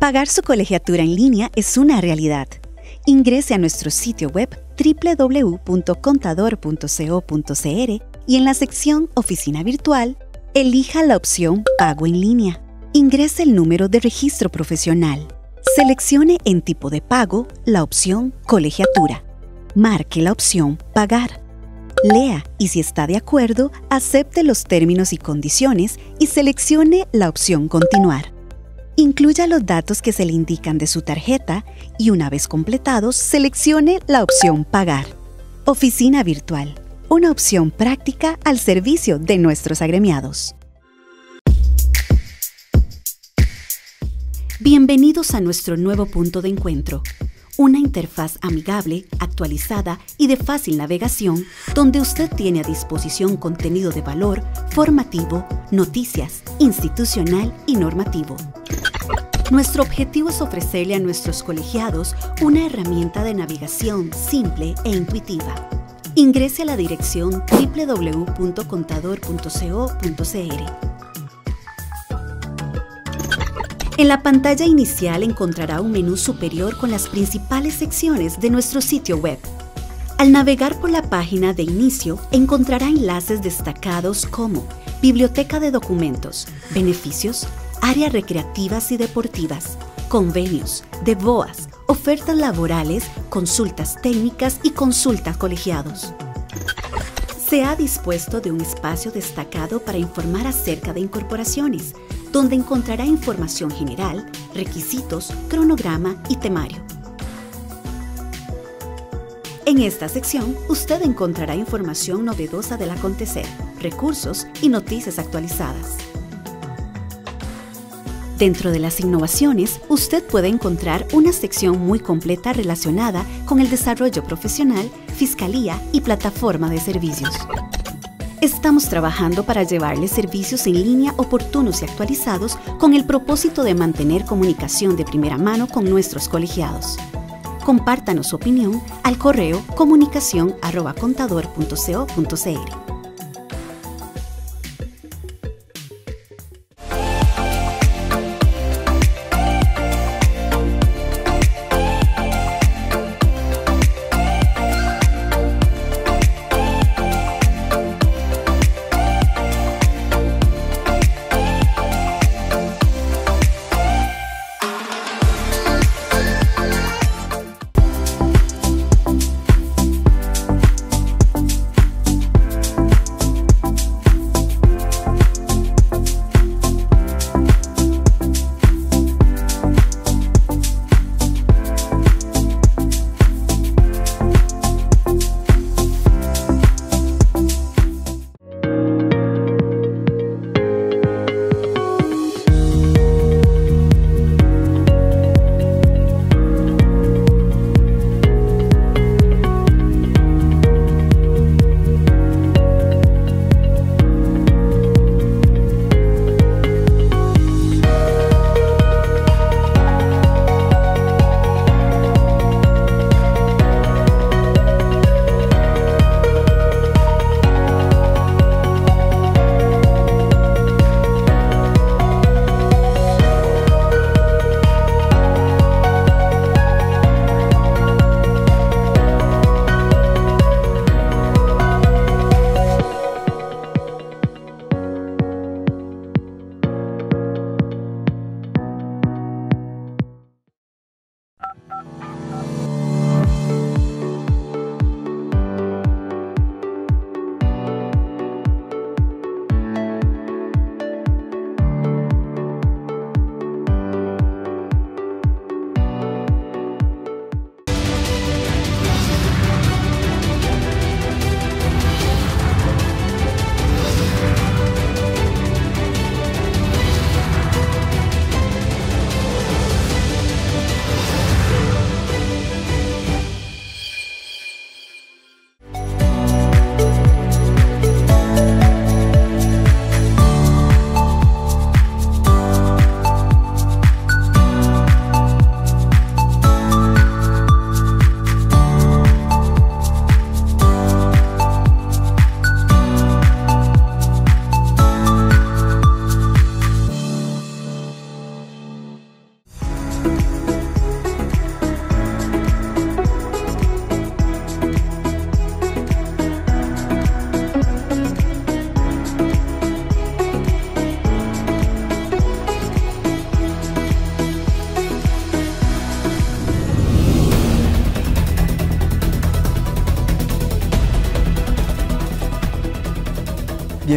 Pagar su colegiatura en línea es una realidad. Ingrese a nuestro sitio web www.contador.co.cr y en la sección Oficina Virtual, elija la opción Pago en línea. Ingrese el número de registro profesional. Seleccione en tipo de pago la opción Colegiatura. Marque la opción Pagar. Lea y si está de acuerdo, acepte los términos y condiciones y seleccione la opción Continuar. Incluya los datos que se le indican de su tarjeta y una vez completados, seleccione la opción Pagar. Oficina Virtual, una opción práctica al servicio de nuestros agremiados. Bienvenidos a nuestro nuevo punto de encuentro, una interfaz amigable, actualizada y de fácil navegación, donde usted tiene a disposición contenido de valor, formativo, noticias, institucional y normativo. Nuestro objetivo es ofrecerle a nuestros colegiados una herramienta de navegación simple e intuitiva. Ingrese a la dirección www.contador.co.cr. En la pantalla inicial encontrará un menú superior con las principales secciones de nuestro sitio web. Al navegar por la página de inicio, encontrará enlaces destacados como Biblioteca de documentos, beneficios, áreas recreativas y deportivas, convenios, de BOAs, ofertas laborales, consultas técnicas y consultas colegiados. Se ha dispuesto de un espacio destacado para informar acerca de incorporaciones, donde encontrará información general, requisitos, cronograma y temario. En esta sección, usted encontrará información novedosa del acontecer, recursos y noticias actualizadas. Dentro de las innovaciones, usted puede encontrar una sección muy completa relacionada con el desarrollo profesional, fiscalía y plataforma de servicios. Estamos trabajando para llevarle servicios en línea oportunos y actualizados con el propósito de mantener comunicación de primera mano con nuestros colegiados. Compártanos su opinión al correo comunicación@contador.co.cr.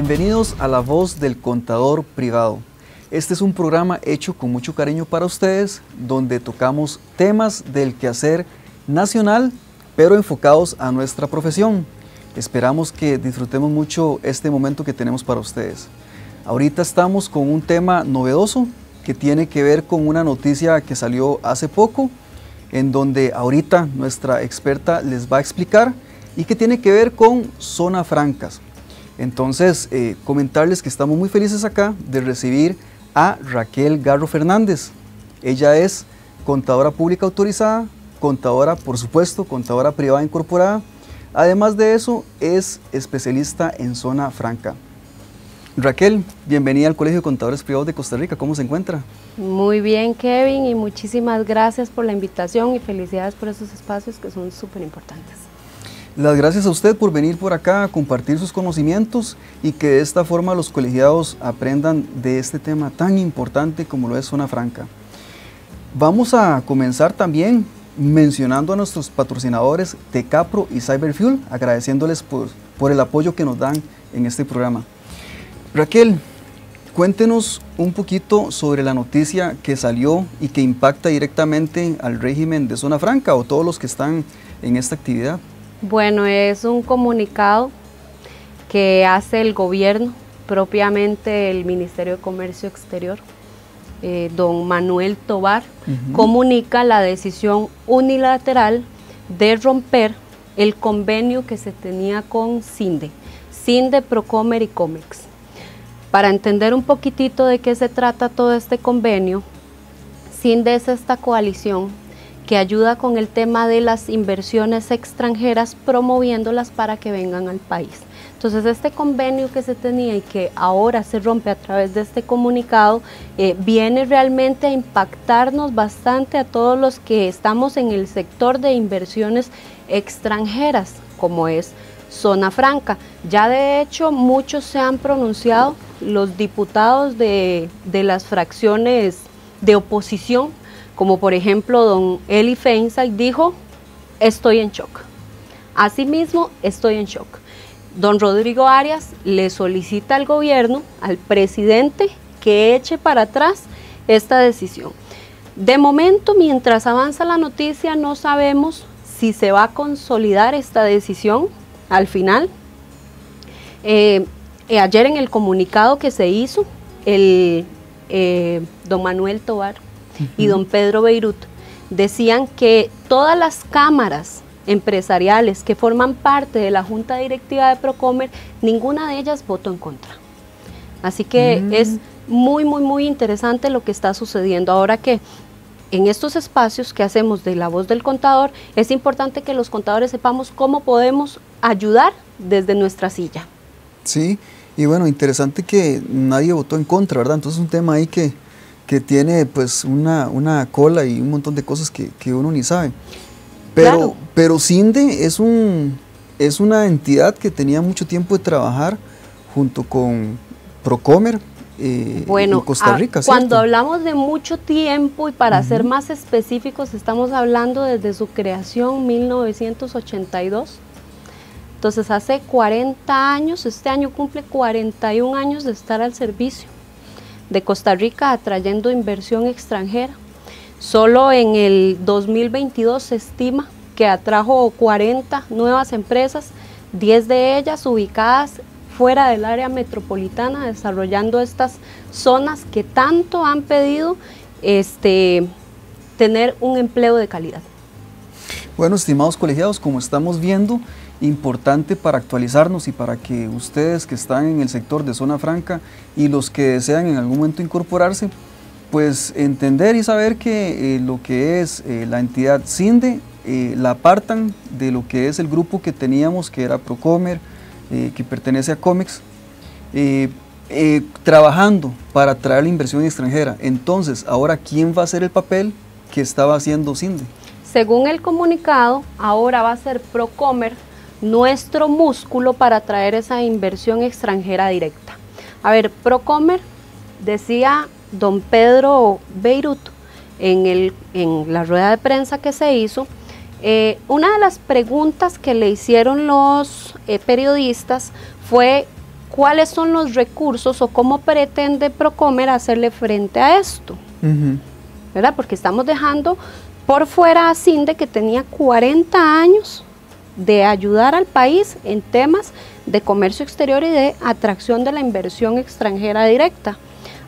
Bienvenidos a La Voz del Contador Privado. Este es un programa hecho con mucho cariño para ustedes, donde tocamos temas del quehacer nacional, pero enfocados a nuestra profesión. Esperamos que disfrutemos mucho este momento que tenemos para ustedes. Ahorita estamos con un tema novedoso que tiene que ver con una noticia que salió hace poco, en donde ahorita nuestra experta les va a explicar y que tiene que ver con zonas francas. Entonces, comentarles que estamos muy felices acá de recibir a Raquel Garro Fernández. Ella es contadora pública autorizada, contadora, por supuesto, contadora privada incorporada. Además de eso, es especialista en zona franca. Raquel, bienvenida al Colegio de Contadores Privados de Costa Rica. ¿Cómo se encuentra? Muy bien, Kevin, y muchísimas gracias por la invitación y felicidades por esos espacios que son súper importantes. Las gracias a usted por venir por acá a compartir sus conocimientos y que de esta forma los colegiados aprendan de este tema tan importante como lo es zona franca. Vamos a comenzar también mencionando a nuestros patrocinadores Tecapro y Cyberfuel, agradeciéndoles por el apoyo que nos dan en este programa. Raquel, cuéntenos un poquito sobre la noticia que salió y que impacta directamente al régimen de zona franca o todos los que están en esta actividad. Bueno, es un comunicado que hace el gobierno, propiamente el Ministerio de Comercio Exterior, don Manuel Tovar, comunica la decisión unilateral de romper el convenio que se tenía con CINDE, Procomer y Comex. Para entender un poquitito de qué se trata todo este convenio, CINDE es esta coalición que ayuda con el tema de las inversiones extranjeras, promoviéndolas para que vengan al país. Entonces este convenio que se tenía y que ahora se rompe a través de este comunicado, viene realmente a impactarnos bastante a todos los que estamos en el sector de inversiones extranjeras, como es zona franca. Ya de hecho muchos se han pronunciado, los diputados de las fracciones de oposición, como por ejemplo don Eli Feinsack dijo, estoy en shock. Asimismo, estoy en shock. Don Rodrigo Arias le solicita al gobierno, al presidente, que eche para atrás esta decisión. De momento, mientras avanza la noticia, no sabemos si se va a consolidar esta decisión al final. Ayer en el comunicado que se hizo, don Manuel Tovar y don Pedro Beirut decían que todas las cámaras empresariales que forman parte de la Junta Directiva de Procomer, ninguna de ellas votó en contra. Así que es muy interesante lo que está sucediendo. Ahora que en estos espacios que hacemos de La Voz del Contador, es importante que los contadores sepamos cómo podemos ayudar desde nuestra silla. Sí, y bueno, interesante que nadie votó en contra, ¿verdad? Entonces es un tema ahí que tiene pues una cola y un montón de cosas que uno ni sabe. Pero CINDE es una entidad que tenía mucho tiempo de trabajar junto con Procomer y Costa Rica, ¿cierto? Cuando hablamos de mucho tiempo y para ser más específicos, estamos hablando desde su creación 1982. Entonces hace 40 años, este año cumple 41 años de estar al servicio de Costa Rica atrayendo inversión extranjera. Solo en el 2022 se estima que atrajo 40 nuevas empresas, 10 de ellas ubicadas fuera del área metropolitana, desarrollando estas zonas que tanto han pedido tener un empleo de calidad. Bueno, estimados colegiados, como estamos viendo, importante para actualizarnos y para que ustedes que están en el sector de zona franca y los que desean en algún momento incorporarse, pues entender y saber que lo que es la entidad CINDE la apartan de lo que es el grupo que teníamos, que era Procomer, que pertenece a Comex, trabajando para atraer la inversión extranjera. Entonces, ahora, ¿quién va a hacer el papel que estaba haciendo CINDE? Según el comunicado, ahora va a ser Procomer nuestro músculo para atraer esa inversión extranjera directa. A ver, Procomer, decía don Pedro Beirut en la rueda de prensa que se hizo, una de las preguntas que le hicieron los periodistas fue ¿cuáles son los recursos o cómo pretende Procomer hacerle frente a esto? ¿Verdad? Porque estamos dejando por fuera a CINDE, que tenía 40 años de ayudar al país en temas de comercio exterior y de atracción de la inversión extranjera directa.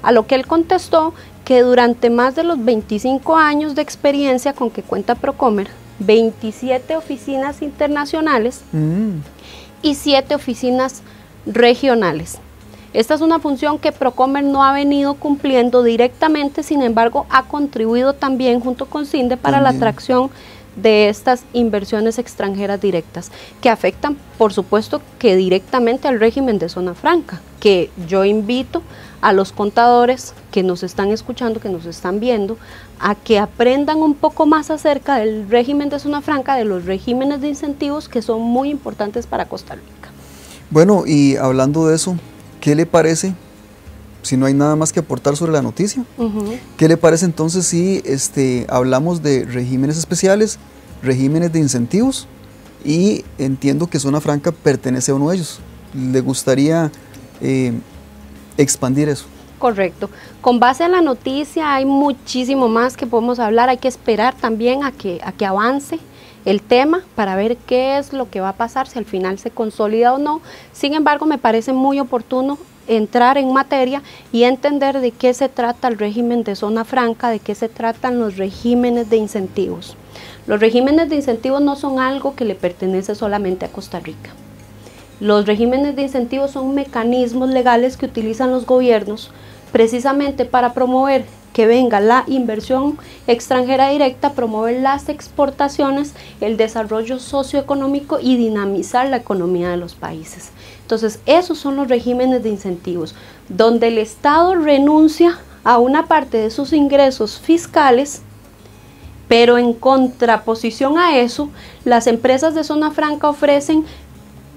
A lo que él contestó que durante más de los 25 años de experiencia con que cuenta Procomer, 27 oficinas internacionales y 7 oficinas regionales. Esta es una función que Procomer no ha venido cumpliendo directamente, sin embargo ha contribuido también junto con CINDE para la atracción de estas inversiones extranjeras directas, que afectan por supuesto que directamente al régimen de zona franca, que yo invito a los contadores que nos están escuchando, que nos están viendo, a que aprendan un poco más acerca del régimen de zona franca, de los regímenes de incentivos que son muy importantes para Costa Rica. Bueno, y hablando de eso, ¿qué le parece, si no hay nada más que aportar sobre la noticia, qué le parece entonces si hablamos de regímenes especiales, regímenes de incentivos, y entiendo que Zona Franca pertenece a uno de ellos? ¿Le gustaría expandir eso? Correcto. Con base en la noticia hay muchísimo más que podemos hablar, hay que esperar también a que avance el tema para ver qué es lo que va a pasar, si al final se consolida o no. Sin embargo, me parece muy oportuno entrar en materia y entender de qué se trata el régimen de zona franca, de qué se tratan los regímenes de incentivos. Los regímenes de incentivos no son algo que le pertenece solamente a Costa Rica. Los regímenes de incentivos son mecanismos legales que utilizan los gobiernos precisamente para promover que venga la inversión extranjera directa, promover las exportaciones, el desarrollo socioeconómico y dinamizar la economía de los países. Entonces, esos son los regímenes de incentivos, donde el Estado renuncia a una parte de sus ingresos fiscales, pero en contraposición a eso, las empresas de zona franca ofrecen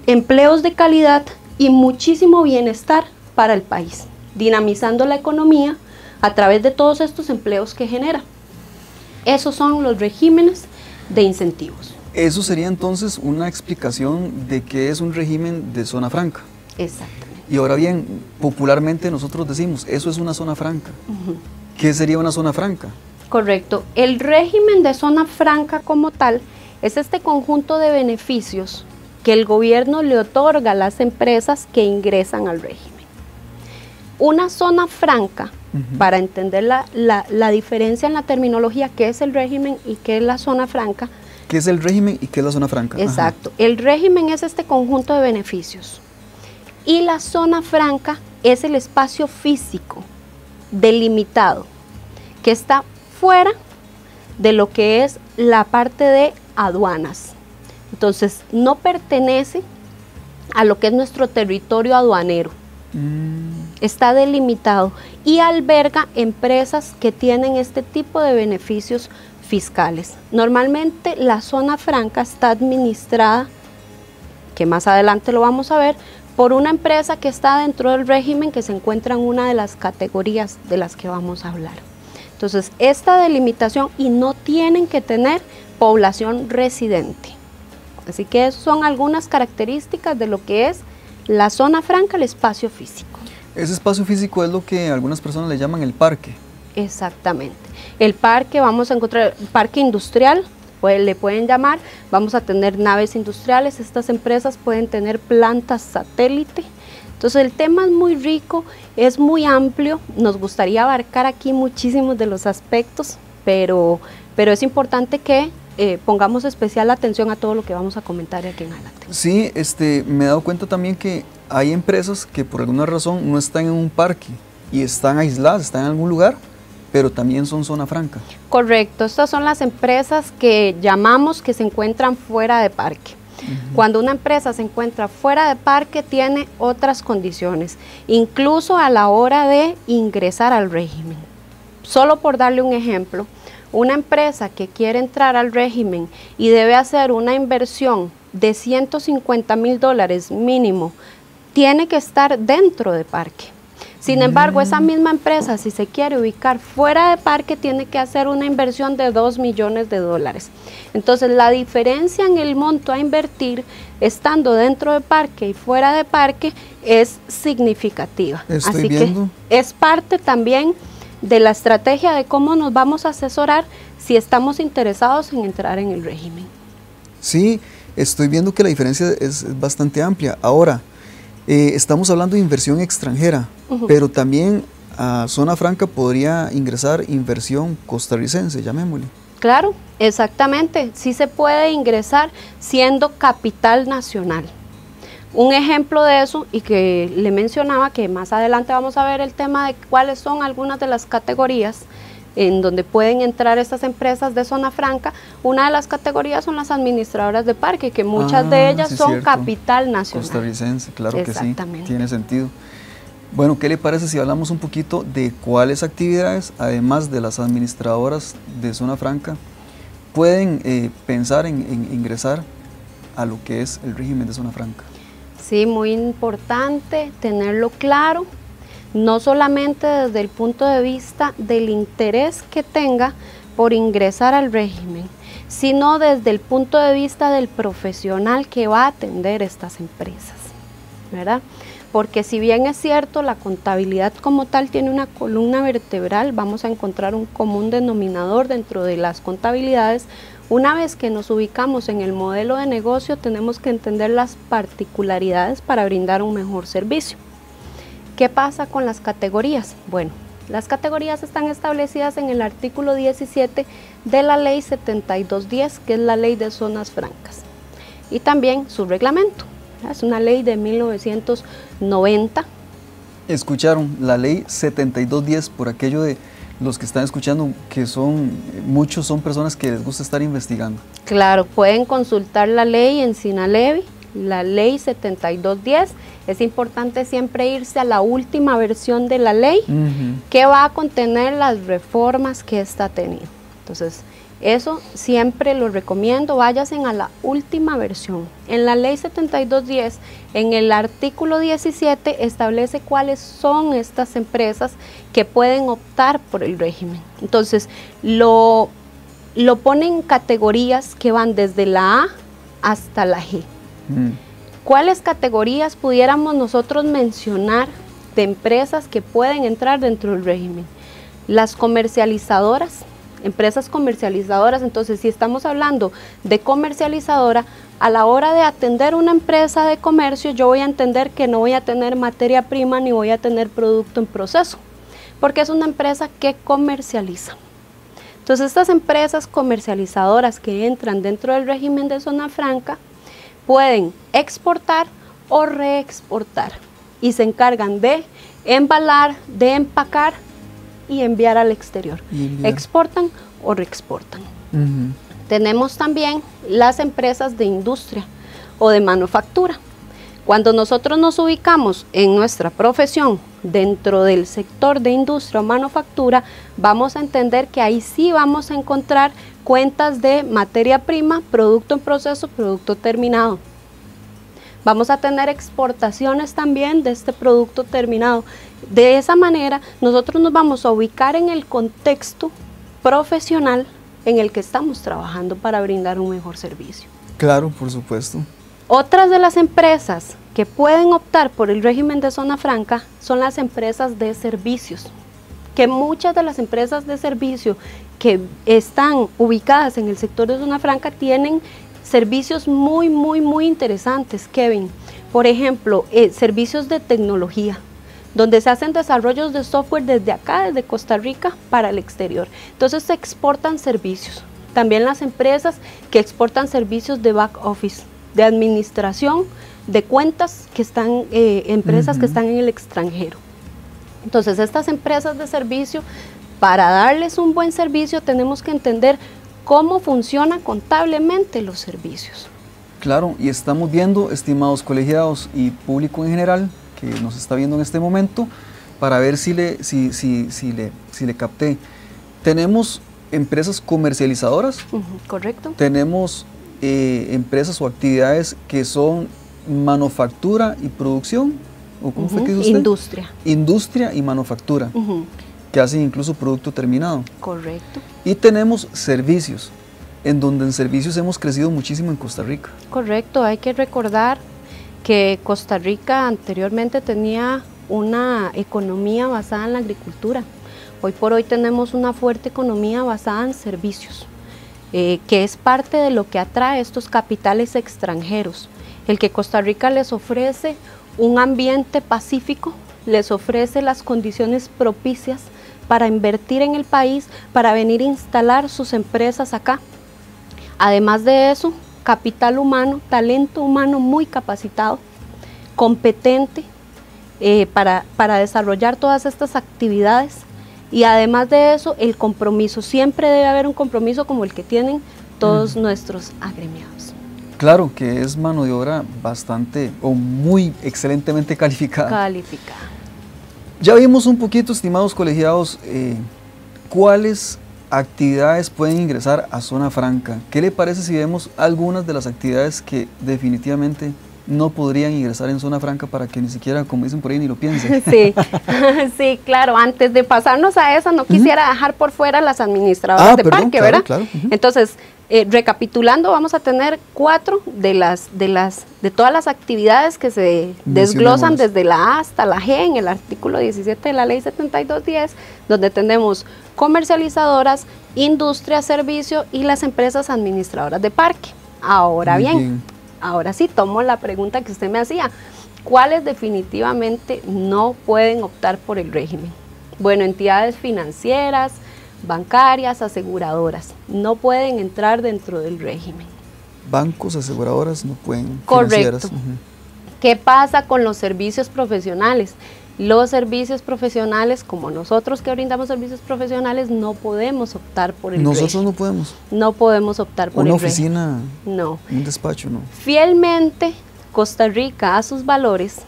empleos de calidad y muchísimo bienestar para el país, dinamizando la economía a través de todos estos empleos que genera. Esos son los regímenes de incentivos. Eso sería entonces una explicación de qué es un régimen de zona franca. Exactamente. Y ahora bien, popularmente nosotros decimos, eso es una zona franca. ¿Qué sería una zona franca? Correcto. El régimen de zona franca como tal es este conjunto de beneficios que el gobierno le otorga a las empresas que ingresan al régimen. Una zona franca, para entender la diferencia en la terminología, qué es el régimen y qué es la zona franca. ¿Qué es el régimen y qué es la zona franca? Exacto. El régimen es este conjunto de beneficios y la zona franca es el espacio físico delimitado que está fuera de lo que es la parte de aduanas. Entonces, no pertenece a lo que es nuestro territorio aduanero. Está delimitado y alberga empresas que tienen este tipo de beneficios fiscales. Normalmente la zona franca está administrada, que más adelante lo vamos a ver, por una empresa que está dentro del régimen, que se encuentra en una de las categorías de las que vamos a hablar. Entonces, esta delimitación, y no tienen que tener población residente. Así que esas son algunas características de lo que es la zona franca, el espacio físico. Ese espacio físico es lo que algunas personas le llaman el parque. Exactamente. El parque, vamos a encontrar parque industrial, le pueden llamar, vamos a tener naves industriales, estas empresas pueden tener plantas satélite. Entonces el tema es muy rico, es muy amplio, nos gustaría abarcar aquí muchísimos de los aspectos, pero es importante que pongamos especial atención a todo lo que vamos a comentar aquí en adelante. Sí, me he dado cuenta también que hay empresas que por alguna razón no están en un parque y están aisladas, están en algún lugar, pero también son zona franca. Correcto, estas son las empresas que llamamos que se encuentran fuera de parque. Cuando una empresa se encuentra fuera de parque tiene otras condiciones, incluso a la hora de ingresar al régimen. Solo por darle un ejemplo, una empresa que quiere entrar al régimen y debe hacer una inversión de $150,000 mínimo, tiene que estar dentro de parque. Sin embargo, esa misma empresa, si se quiere ubicar fuera de parque, tiene que hacer una inversión de $2 millones. Entonces, la diferencia en el monto a invertir, estando dentro de parque y fuera de parque, es significativa. Así que es parte también de la estrategia de cómo nos vamos a asesorar si estamos interesados en entrar en el régimen. Sí, estoy viendo que la diferencia es bastante amplia. Ahora, estamos hablando de inversión extranjera, pero también a Zona Franca podría ingresar inversión costarricense, llamémosle. Claro, exactamente, sí se puede ingresar siendo capital nacional. Un ejemplo de eso, y que le mencionaba que más adelante vamos a ver el tema de cuáles son algunas de las categorías en donde pueden entrar estas empresas de Zona Franca. Una de las categorías son las administradoras de parque, que muchas de ellas son capital nacional. Costarricense, claro que sí, tiene sentido. Bueno, ¿qué le parece si hablamos un poquito de cuáles actividades, además de las administradoras de Zona Franca, pueden pensar en ingresar a lo que es el régimen de Zona Franca? Sí, muy importante tenerlo claro, no solamente desde el punto de vista del interés que tenga por ingresar al régimen, sino desde el punto de vista del profesional que va a atender estas empresas, ¿verdad? Porque si bien es cierto, la contabilidad como tal tiene una columna vertebral, vamos a encontrar un común denominador dentro de las contabilidades. Una vez que nos ubicamos en el modelo de negocio, tenemos que entender las particularidades para brindar un mejor servicio. ¿Qué pasa con las categorías? Bueno, las categorías están establecidas en el artículo 17 de la ley 7210, que es la ley de zonas francas, y también su reglamento. Es una ley de 1990. Escucharon la ley 7210, por aquello de los que están escuchando, que muchos son personas que les gusta estar investigando. Claro, pueden consultar la ley en Sinalevi, la ley 7210. Es importante siempre irse a la última versión de la ley, que va a contener las reformas que ésta ha tenido. Entonces, eso siempre lo recomiendo, váyanse a la última versión. En la ley 7210, en el artículo 17, establece cuáles son estas empresas que pueden optar por el régimen. Entonces, lo ponen en categorías que van desde la A hasta la G. ¿Cuáles categorías pudiéramos nosotros mencionar de empresas que pueden entrar dentro del régimen? Las comercializadoras, empresas comercializadoras. Entonces, si estamos hablando de comercializadora, a la hora de atender una empresa de comercio, yo voy a entender que no voy a tener materia prima ni voy a tener producto en proceso, porque es una empresa que comercializa. Entonces, estas empresas comercializadoras que entran dentro del régimen de Zona Franca pueden exportar o reexportar y se encargan de embalar, de empacar y enviar al exterior. Exportan o reexportan. Tenemos también las empresas de industria o de manufactura. Cuando nosotros nos ubicamos en nuestra profesión dentro del sector de industria o manufactura, vamos a entender que ahí sí vamos a encontrar cuentas de materia prima, producto en proceso, producto terminado. Vamos a tener exportaciones también de este producto terminado. De esa manera, nosotros nos vamos a ubicar en el contexto profesional en el que estamos trabajando para brindar un mejor servicio. Claro, por supuesto. Otras de las empresas que pueden optar por el régimen de Zona Franca son las empresas de servicios, que muchas de las empresas de servicio que están ubicadas en el sector de Zona Franca tienen servicios muy interesantes, Kevin. Por ejemplo, servicios de tecnología, donde se hacen desarrollos de software desde acá, desde Costa Rica, para el exterior. Entonces se exportan servicios. También las empresas que exportan servicios de back office, de administración, de cuentas que están, empresas que están en el extranjero. Entonces, estas empresas de servicio, para darles un buen servicio, tenemos que entender cómo funcionan contablemente los servicios. Claro, y estamos viendo, estimados colegiados y público en general, que nos está viendo en este momento, para ver si le capté. Tenemos empresas comercializadoras. Correcto. Tenemos empresas o actividades que son manufactura y producción. ¿o cómo fue que dijo usted? Industria. Industria y manufactura, que hacen incluso producto terminado. Correcto. Y tenemos servicios, en donde en servicios hemos crecido muchísimo en Costa Rica. Correcto, hay que recordar que Costa Rica anteriormente tenía una economía basada en la agricultura. Hoy por hoy tenemos una fuerte economía basada en servicios, que es parte de lo que atrae estos capitales extranjeros. El que Costa Rica les ofrece un ambiente pacífico, les ofrece las condiciones propicias para invertir en el país, para venir a instalar sus empresas acá. Además de eso, capital humano, talento humano muy capacitado, competente para desarrollar todas estas actividades, y además de eso, el compromiso. Siempre debe haber un compromiso como el que tienen todos nuestros agremiados. Claro, que es mano de obra bastante o muy excelentemente calificada. Ya vimos un poquito, estimados colegiados, cuáles actividades pueden ingresar a Zona Franca. ¿Qué le parece si vemos algunas de las actividades que definitivamente no podrían ingresar en Zona Franca, para que ni siquiera, como dicen por ahí, ni lo piensen? Sí, sí, claro. Antes de pasarnos a esa, no quisiera dejar por fuera las administradoras de parque, ¿verdad? Claro. Entonces, recapitulando, vamos a tener 4 de todas las actividades que se desglosan desde la A hasta la G en el artículo 17 de la ley 7210, donde tenemos comercializadoras, industria, servicio y las empresas administradoras de parque. Ahora bien, ahora sí tomo la pregunta que usted me hacía: ¿cuáles definitivamente no pueden optar por el régimen? Bueno, entidades financieras, bancarias, aseguradoras, no pueden entrar dentro del régimen. Bancos, aseguradoras no pueden. Correcto. ¿Qué pasa con los servicios profesionales? Los servicios profesionales, como nosotros que brindamos servicios profesionales, no podemos optar por el régimen. Nosotros no podemos. No podemos optar por el régimen. ¿Una oficina? No. ¿Un despacho? No. Fielmente, Costa Rica, a sus valores,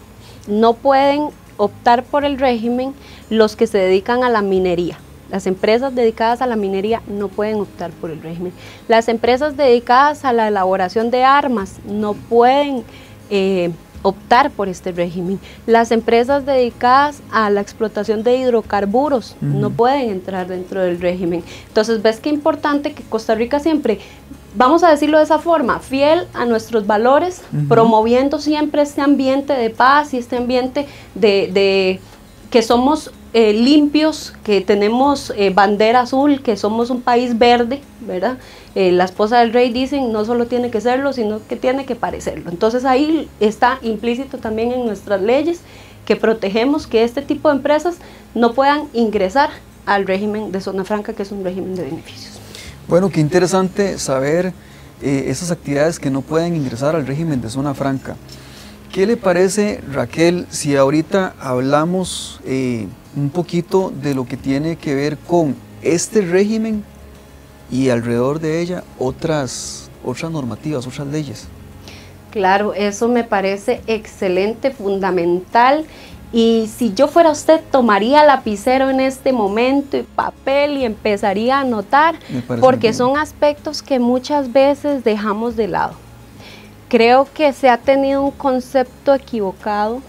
no pueden optar por el régimen los que se dedican a la minería. Las empresas dedicadas a la minería no pueden optar por el régimen. Las empresas dedicadas a la elaboración de armas no pueden optar por este régimen. Las empresas dedicadas a la explotación de hidrocarburos no pueden entrar dentro del régimen. Entonces, ves qué importante que Costa Rica siempre, vamos a decirlo de esa forma, fiel a nuestros valores, promoviendo siempre este ambiente de paz y este ambiente de que somos limpios, que tenemos bandera azul, que somos un país verde, ¿verdad? La esposa del rey dicen, no solo tiene que serlo, sino que tiene que parecerlo. Entonces ahí está implícito también en nuestras leyes que protegemos que este tipo de empresas no puedan ingresar al régimen de Zona Franca, que es un régimen de beneficios. Bueno, qué interesante saber esas actividades que no pueden ingresar al régimen de Zona Franca. ¿Qué le parece, Raquel, si ahorita hablamos un poquito de lo que tiene que ver con este régimen y alrededor de ella otras normativas, otras leyes? Claro, eso me parece excelente, fundamental, y si yo fuera usted tomaría lapicero en este momento y papel y empezaría a anotar, porque son aspectos que muchas veces dejamos de lado. Creo que se ha tenido un concepto equivocado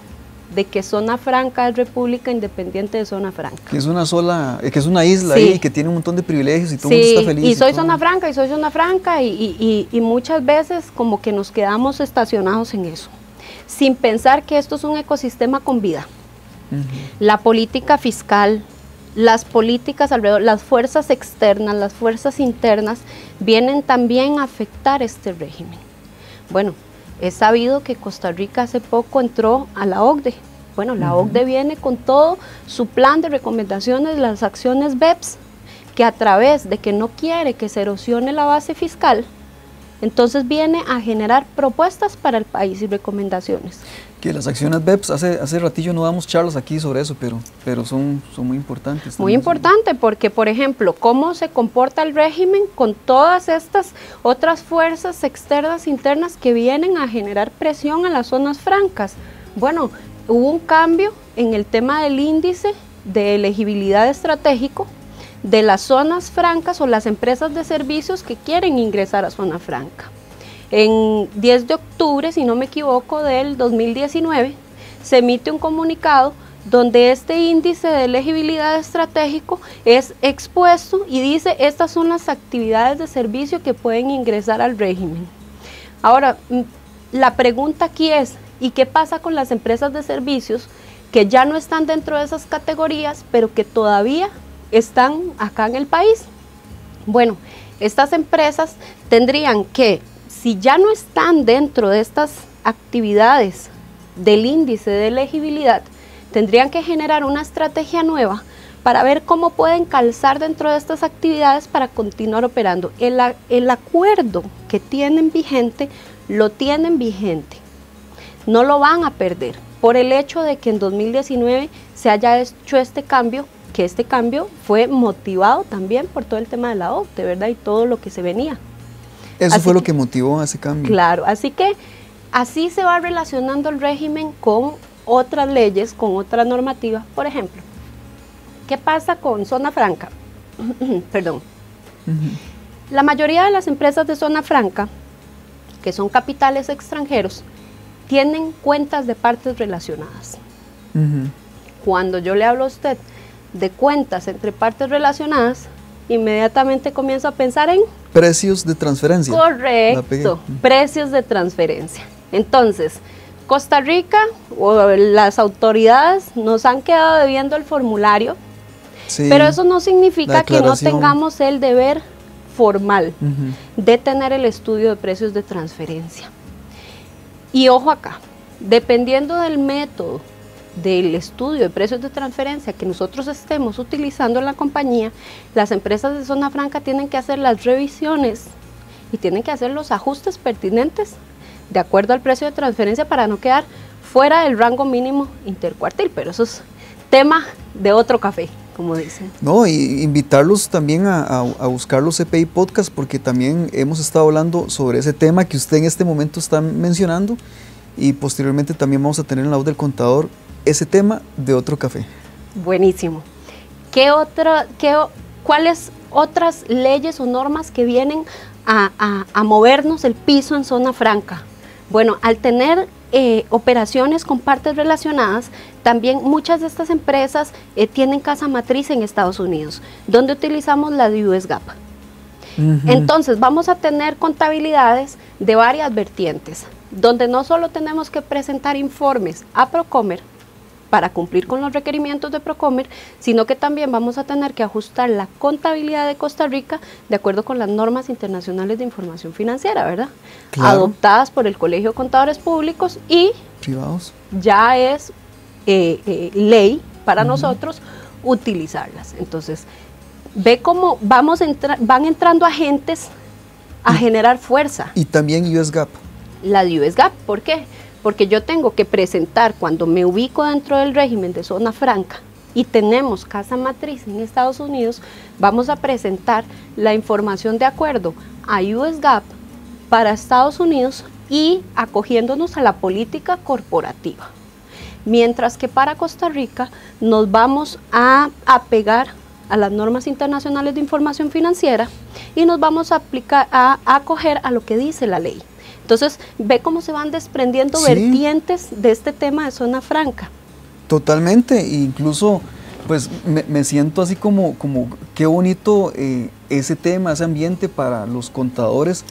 de que Zona Franca es República Independiente de Zona Franca. Que es una sola, que es una isla ahí, que tiene un montón de privilegios y todo el mundo está feliz. Y soy Zona Franca, y soy Zona Franca, y muchas veces como que nos quedamos estacionados en eso, sin pensar que esto es un ecosistema con vida. La política fiscal, las políticas alrededor, las fuerzas externas, las fuerzas internas, vienen también a afectar este régimen. Bueno, es sabido que Costa Rica hace poco entró a la OCDE. Bueno, la OCDE viene con todo su plan de recomendaciones, las acciones BEPS, que a través de que no quiere que se erosione la base fiscal, entonces viene a generar propuestas para el país y recomendaciones. Que las acciones BEPS, hace ratillo no damos charlas aquí sobre eso, pero son muy importantes. Muy importante porque, por ejemplo, cómo se comporta el régimen con todas estas otras fuerzas externas, internas que vienen a generar presión a las zonas francas. Bueno, hubo un cambio en el tema del índice de elegibilidad estratégico de las zonas francas o las empresas de servicios que quieren ingresar a Zona Franca. En 10 de octubre, si no me equivoco, del 2019, se emite un comunicado donde este índice de elegibilidad estratégico es expuesto y dice estas son las actividades de servicio que pueden ingresar al régimen. Ahora, la pregunta aquí es, ¿y qué pasa con las empresas de servicios que ya no están dentro de esas categorías, pero que todavía están acá en el país? Bueno, estas empresas tendrían que, si ya no están dentro de estas actividades del índice de elegibilidad, tendrían que generar una estrategia nueva para ver cómo pueden calzar dentro de estas actividades para continuar operando. El acuerdo que tienen vigente, lo tienen vigente. No lo van a perder por el hecho de que en 2019 se haya hecho este cambio, que este cambio fue motivado también por todo el tema de la OCDE, ¿verdad? Y todo lo que se venía. Eso fue lo que motivó a ese cambio. Claro, así que así se va relacionando el régimen con otras leyes, con otras normativas. Por ejemplo, ¿qué pasa con zona franca? Perdón. La mayoría de las empresas de zona franca, que son capitales extranjeros, tienen cuentas de partes relacionadas. Cuando yo le hablo a usted de cuentas entre partes relacionadas, inmediatamente comienzo a pensar en precios de transferencia. Correcto, precios de transferencia. Entonces, Costa Rica o las autoridades nos han quedado debiendo el formulario, sí, pero eso no significa que no tengamos el deber formal de tener el estudio de precios de transferencia. Y ojo acá, dependiendo del método del estudio de precios de transferencia que nosotros estemos utilizando en la compañía, las empresas de zona franca tienen que hacer las revisiones y tienen que hacer los ajustes pertinentes de acuerdo al precio de transferencia para no quedar fuera del rango mínimo intercuartil, pero eso es tema de otro café, como dicen. No, y invitarlos también a buscar los CPI Podcast, porque también hemos estado hablando sobre ese tema que usted en este momento está mencionando, y posteriormente también vamos a tener en la voz del contador ese tema de otro café. Buenísimo. ¿Cuáles otras leyes o normas que vienen a movernos el piso en zona franca? Bueno, al tener operaciones con partes relacionadas, también muchas de estas empresas tienen casa matriz en Estados Unidos, donde utilizamos la US GAAP. Entonces vamos a tener contabilidades de varias vertientes, donde no solo tenemos que presentar informes a Procomer para cumplir con los requerimientos de Procomer, sino que también vamos a tener que ajustar la contabilidad de Costa Rica de acuerdo con las normas internacionales de información financiera, ¿verdad? Claro. Adoptadas por el Colegio de Contadores Públicos y privados. Ya es ley para nosotros utilizarlas. Entonces, ve cómo van entrando agentes a generar fuerza. Y también US GAAP. La de US GAAP, ¿por qué? Porque yo tengo que presentar, cuando me ubico dentro del régimen de zona franca y tenemos casa matriz en Estados Unidos, vamos a presentar la información de acuerdo a US GAAP para Estados Unidos y acogiéndonos a la política corporativa. Mientras que para Costa Rica nos vamos a apegar a las normas internacionales de información financiera y nos vamos a aplicar, a acoger a lo que dice la ley. Entonces, ve cómo se van desprendiendo vertientes de este tema de zona franca. Totalmente, incluso pues me siento así como qué bonito ese tema, ese ambiente para los contadores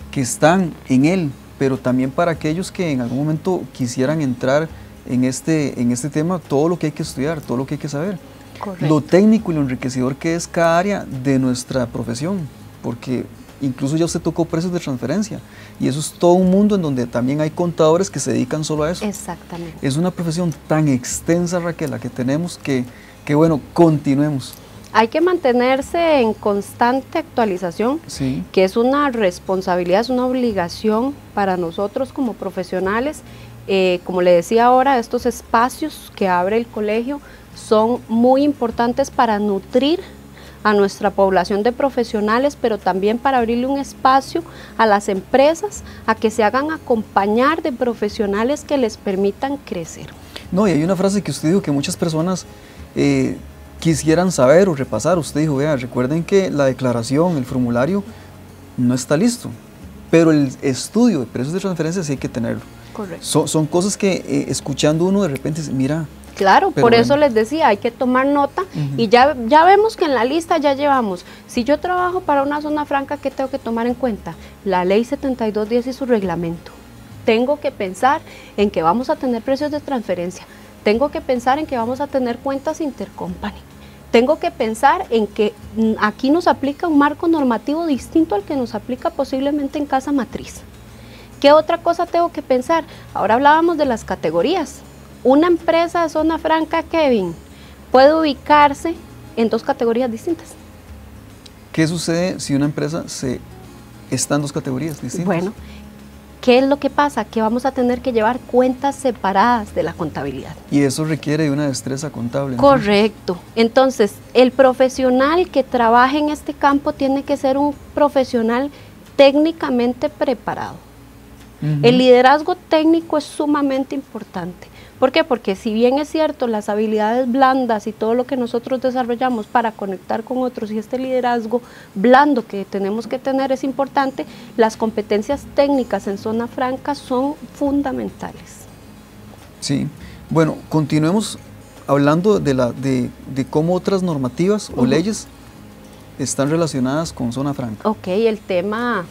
que están en él, pero también para aquellos que en algún momento quisieran entrar en este tema, todo lo que hay que estudiar, todo lo que hay que saber. Correcto. Lo técnico y lo enriquecedor que es cada área de nuestra profesión, porque incluso ya usted tocó precios de transferencia y eso es todo un mundo en donde también hay contadores que se dedican solo a eso. Exactamente. Es una profesión tan extensa, Raquel, la que tenemos que bueno, continuemos. Hay que mantenerse en constante actualización, sí, que es una responsabilidad, es una obligación para nosotros como profesionales. Como le decía ahora, estos espacios que abre el colegio son muy importantes para nutrir a nuestra población de profesionales, pero también para abrirle un espacio a las empresas a que se hagan acompañar de profesionales que les permitan crecer. No, y hay una frase que usted dijo que muchas personas quisieran saber o repasar. Usted dijo, vea, recuerden que la declaración, el formulario no está listo, pero el estudio de precios de transferencia sí hay que tenerlo. Correcto. Son cosas que escuchando uno de repente, mira. Claro, pero por bueno. eso les decía, hay que tomar nota y ya vemos que en la lista ya llevamos, si yo trabajo para una zona franca, ¿qué tengo que tomar en cuenta? La ley 7210 y su reglamento. Tengo que pensar en que vamos a tener precios de transferencia, tengo que pensar en que vamos a tener cuentas intercompany, tengo que pensar en que aquí nos aplica un marco normativo distinto al que nos aplica posiblemente en casa matriz. ¿Qué otra cosa tengo que pensar? Ahora hablábamos de las categorías. Una empresa de zona franca, Kevin, puede ubicarse en 2 categorías distintas. ¿Qué sucede si una empresa está en 2 categorías distintas? Bueno, ¿qué es lo que pasa? Que vamos a tener que llevar cuentas separadas de la contabilidad. Y eso requiere de una destreza contable. Correcto. Entonces, el profesional que trabaje en este campo tiene que ser un profesional técnicamente preparado. El liderazgo técnico es sumamente importante. ¿Por qué? Porque si bien es cierto, las habilidades blandas y todo lo que nosotros desarrollamos para conectar con otros y este liderazgo blando que tenemos que tener es importante, las competencias técnicas en zona franca son fundamentales. Sí, bueno, continuemos hablando de cómo otras normativas o leyes están relacionadas con zona franca. Ok, el tema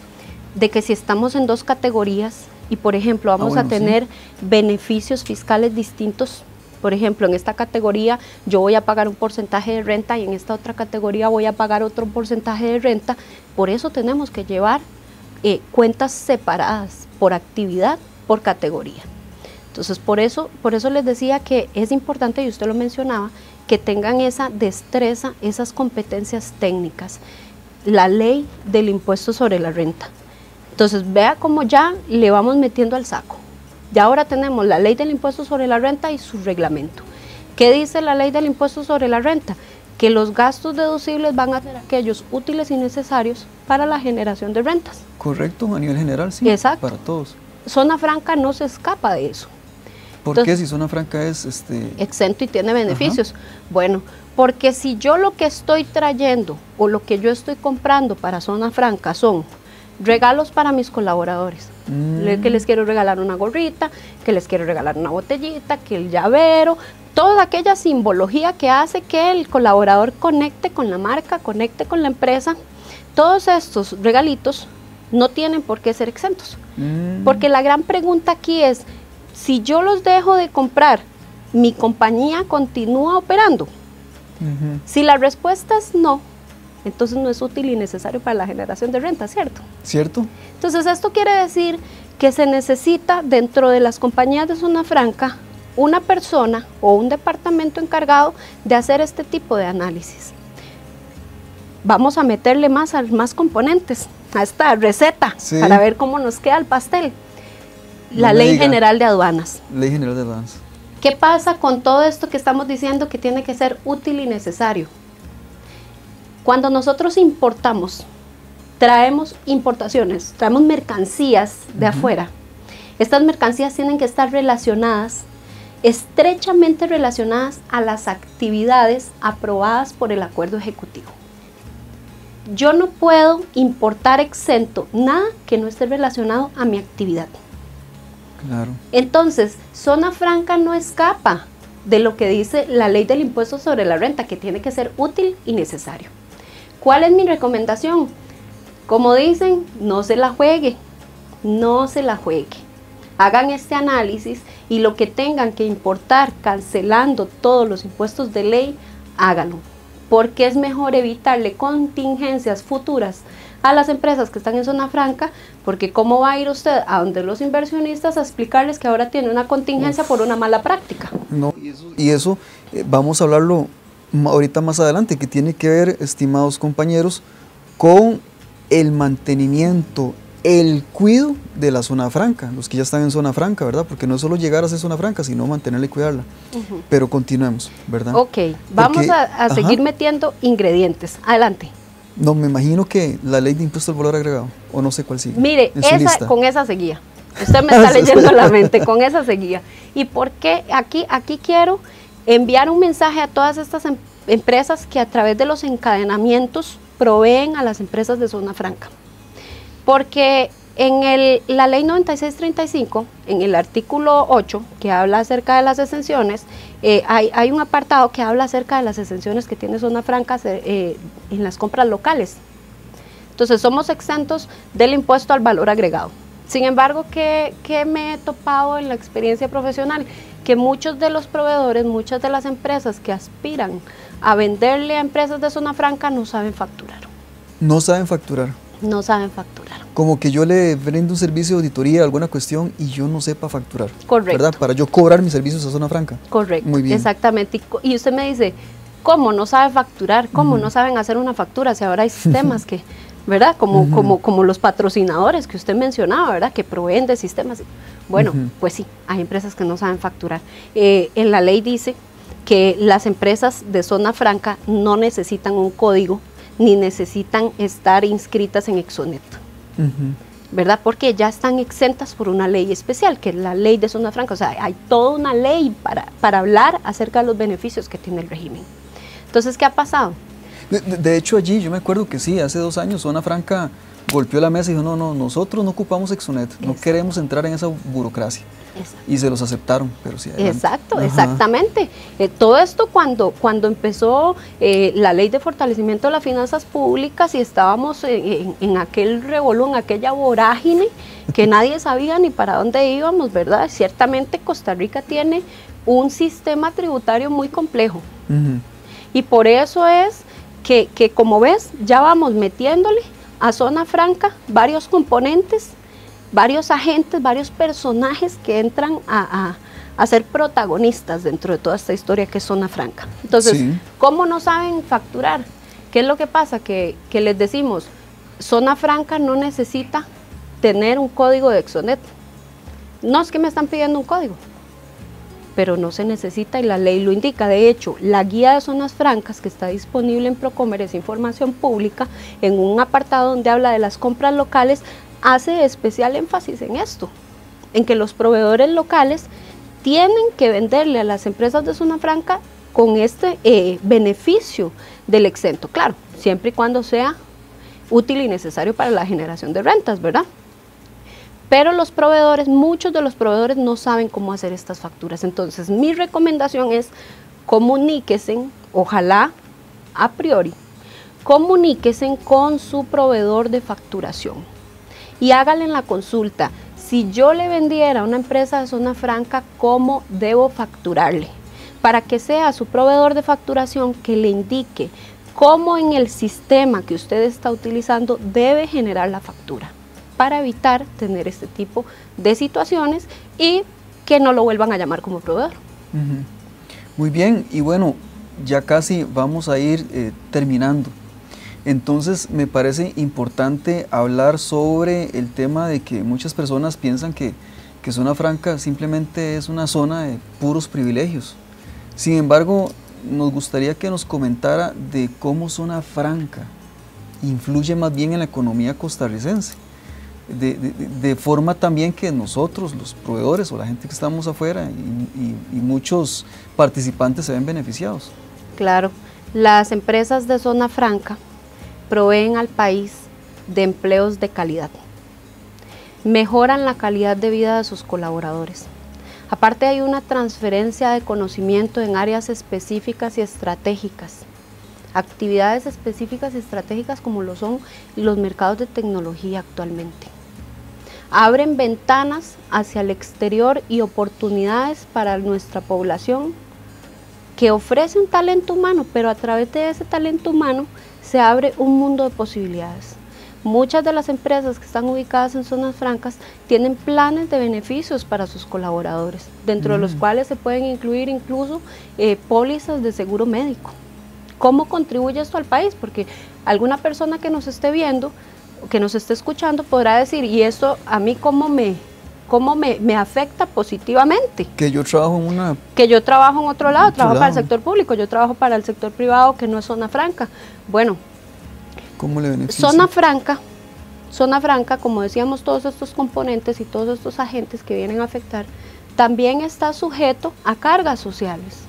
de que si estamos en 2 categorías, y por ejemplo vamos a tener beneficios fiscales distintos. Por ejemplo, en esta categoría yo voy a pagar un porcentaje de renta y en esta otra categoría voy a pagar otro porcentaje de renta. Por eso tenemos que llevar cuentas separadas por actividad, por categoría. Entonces por eso les decía que es importante, y usted lo mencionaba, que tengan esa destreza, esas competencias técnicas. La ley del impuesto sobre la renta. Entonces, vea cómo ya le vamos metiendo al saco. Ya ahora tenemos la ley del impuesto sobre la renta y su reglamento. ¿Qué dice la ley del impuesto sobre la renta? Que los gastos deducibles van a ser aquellos útiles y necesarios para la generación de rentas. Correcto, a nivel general, sí. Exacto. Para todos. Zona franca no se escapa de eso. ¿Por qué si zona franca es exento y tiene beneficios? Bueno, porque si yo lo que estoy trayendo o lo que yo estoy comprando para zona franca son regalos para mis colaboradores, que les quiero regalar una gorrita, que les quiero regalar una botellita, que el llavero, toda aquella simbología que hace que el colaborador conecte con la marca, conecte con la empresa, todos estos regalitos no tienen por qué ser exentos. Porque la gran pregunta aquí es, si yo los dejo de comprar, ¿mi compañía continúa operando? Si la respuesta es no, entonces no es útil y necesario para la generación de renta, ¿cierto? ¿Cierto? Entonces esto quiere decir que se necesita dentro de las compañías de zona franca una persona o un departamento encargado de hacer este tipo de análisis. Vamos a meterle más componentes a esta receta para ver cómo nos queda el pastel. La Ley General de Aduanas. Ley General de Aduanas. ¿Qué pasa con todo esto que estamos diciendo que tiene que ser útil y necesario? Cuando nosotros importamos, traemos importaciones, traemos mercancías de afuera, estas mercancías tienen que estar relacionadas, estrechamente relacionadas a las actividades aprobadas por el acuerdo ejecutivo. Yo no puedo importar exento nada que no esté relacionado a mi actividad. Claro. Entonces, zona franca no escapa de lo que dice la ley del impuesto sobre la renta, que tiene que ser útil y necesario. ¿Cuál es mi recomendación? Como dicen, no se la juegue, no se la juegue. Hagan este análisis y lo que tengan que importar cancelando todos los impuestos de ley, háganlo. Porque es mejor evitarle contingencias futuras a las empresas que están en zona franca, porque ¿cómo va a ir usted a donde los inversionistas a explicarles que ahora tiene una contingencia por una mala práctica? No, y eso vamos a hablarlo ahorita más adelante, que tiene que ver, estimados compañeros, con el mantenimiento, el cuidado de la zona franca, los que ya están en zona franca, ¿verdad? Porque no es solo llegar a ser zona franca, sino mantenerla y cuidarla. Pero continuemos, ¿verdad? Ok, vamos a seguir metiendo ingredientes. Adelante. No, me imagino que la ley de impuesto al valor agregado, o no sé cuál sigue. Mire, con esa seguía. Usted me está leyendo la mente, con esa seguía. ¿Y por qué? Aquí quiero enviar un mensaje a todas estas empresas que a través de los encadenamientos proveen a las empresas de zona franca. Porque En la ley 9635, en el artículo 8, que habla acerca de las exenciones, hay un apartado que habla acerca de las exenciones que tiene Zona Franca en las compras locales. Entonces somos exentos del impuesto al valor agregado. Sin embargo, ¿qué me he topado en la experiencia profesional? Que muchos de los proveedores, muchas de las empresas que aspiran a venderle a empresas de Zona Franca no saben facturar. No saben facturar. No saben facturar. Como que yo le brindo un servicio de auditoría, alguna cuestión, y yo no sepa facturar. Correcto. ¿Verdad? Para yo cobrar mis servicios a Zona Franca. Correcto. Muy bien. Exactamente. Y usted me dice, ¿cómo no sabe facturar? ¿Cómo no saben hacer una factura? Si ahora hay sistemas que, ¿verdad? Como los patrocinadores que usted mencionaba, ¿verdad? Que proveen de sistemas. Bueno, pues sí, hay empresas que no saben facturar. En la ley dice que las empresas de Zona Franca no necesitan un código ni necesitan estar inscritas en Exonet, ¿verdad? Porque ya están exentas por una ley especial, que es la ley de Zona Franca. O sea, hay toda una ley para hablar acerca de los beneficios que tiene el régimen. Entonces, ¿qué ha pasado? De hecho, allí yo me acuerdo que sí, hace 2 años Zona Franca golpeó la mesa y dijo, no, nosotros no ocupamos Exonet, no queremos entrar en esa burocracia. Exacto. Y se los aceptaron, pero sí. Adelante. Exacto, exactamente. Todo esto cuando empezó la ley de fortalecimiento de las finanzas públicas y estábamos en aquel revolú, en aquella vorágine que nadie sabía ni para dónde íbamos, ¿verdad? Ciertamente Costa Rica tiene un sistema tributario muy complejo. Y por eso es que como ves, ya vamos metiéndole a Zona Franca varios componentes, varios agentes, varios personajes que entran a ser protagonistas dentro de toda esta historia que es Zona Franca. Entonces, ¿cómo no saben facturar? ¿Qué es lo que pasa? Que les decimos, Zona Franca no necesita tener un código de Exonet. No es que me están pidiendo un código, pero no se necesita y la ley lo indica. De hecho, la guía de zonas francas que está disponible en Procomer es información pública, en un apartado donde habla de las compras locales, hace especial énfasis en esto, en que los proveedores locales tienen que venderle a las empresas de Zona Franca con este beneficio del exento, claro, siempre y cuando sea útil y necesario para la generación de rentas, ¿verdad? Pero los proveedores, muchos de los proveedores no saben cómo hacer estas facturas. Entonces, mi recomendación es comuníquense, ojalá a priori, comuníquense con su proveedor de facturación y háganle la consulta. Si yo le vendiera a una empresa de Zona Franca, ¿cómo debo facturarle? Para que sea su proveedor de facturación que le indique cómo en el sistema que usted está utilizando debe generar la factura, para evitar tener este tipo de situaciones y que no lo vuelvan a llamar como proveedor. Muy bien, y bueno, ya casi vamos a ir terminando. Entonces me parece importante hablar sobre el tema de que muchas personas piensan que Zona Franca simplemente es una zona de puros privilegios. Sin embargo, nos gustaría que nos comentara de cómo Zona Franca influye más bien en la economía costarricense. De forma también que nosotros, los proveedores o la gente que estamos afuera y muchos participantes se ven beneficiados. Claro, las empresas de Zona Franca proveen al país de empleos de calidad, mejoran la calidad de vida de sus colaboradores. Aparte hay una transferencia de conocimiento en áreas específicas y estratégicas, actividades específicas y estratégicas como lo son los mercados de tecnología actualmente. Abren ventanas hacia el exterior y oportunidades para nuestra población que ofrece un talento humano, pero a través de ese talento humano se abre un mundo de posibilidades. Muchas de las empresas que están ubicadas en zonas francas tienen planes de beneficios para sus colaboradores, dentro de los cuales se pueden incluir incluso pólizas de seguro médico. ¿Cómo contribuye esto al país? Porque alguna persona que nos esté viendo, que nos esté escuchando, podrá decir, ¿y esto a mí cómo me afecta positivamente? Que yo trabajo en una... Que yo trabajo en otro lado, trabajo para el sector público, yo trabajo para el sector privado que no es zona franca. Bueno, ¿cómo le beneficia? Zona franca, como decíamos, todos estos componentes y todos estos agentes que vienen a afectar, también está sujeto a cargas sociales,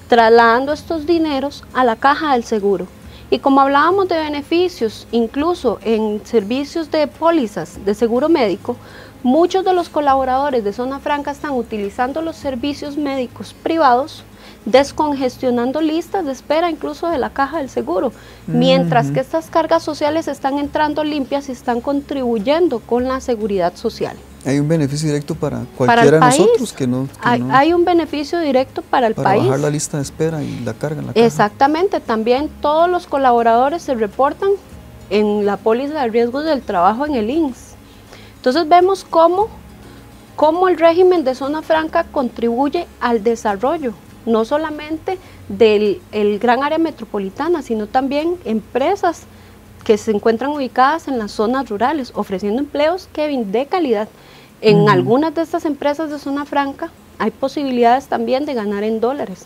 trasladando estos dineros a la caja del seguro. Y como hablábamos de beneficios, incluso en servicios de pólizas de seguro médico, muchos de los colaboradores de Zona Franca están utilizando los servicios médicos privados, descongestionando listas de espera incluso de la caja del seguro, mientras que estas cargas sociales están entrando limpias y están contribuyendo con la seguridad social. Hay un beneficio directo para cualquiera de nosotros que no... Hay un beneficio directo para el país. Para bajar la lista de espera y la carga en la caja. Exactamente, también todos los colaboradores se reportan en la póliza de riesgos del trabajo en el INSS. Entonces vemos cómo el régimen de Zona Franca contribuye al desarrollo, no solamente del gran área metropolitana, sino también empresas que se encuentran ubicadas en las zonas rurales, ofreciendo empleos, Kevin, de calidad. En algunas de estas empresas de Zona Franca hay posibilidades también de ganar en dólares,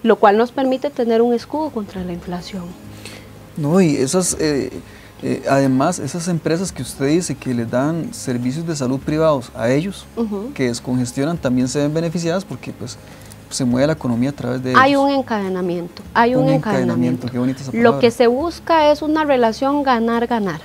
lo cual nos permite tener un escudo contra la inflación. No, y esas, además, esas empresas que usted dice que les dan servicios de salud privados a ellos, que descongestionan, también se ven beneficiadas porque pues se mueve la economía a través de ellos. Hay un encadenamiento, un encadenamiento. Qué bonita esa palabra. Lo que se busca es una relación ganar-ganar.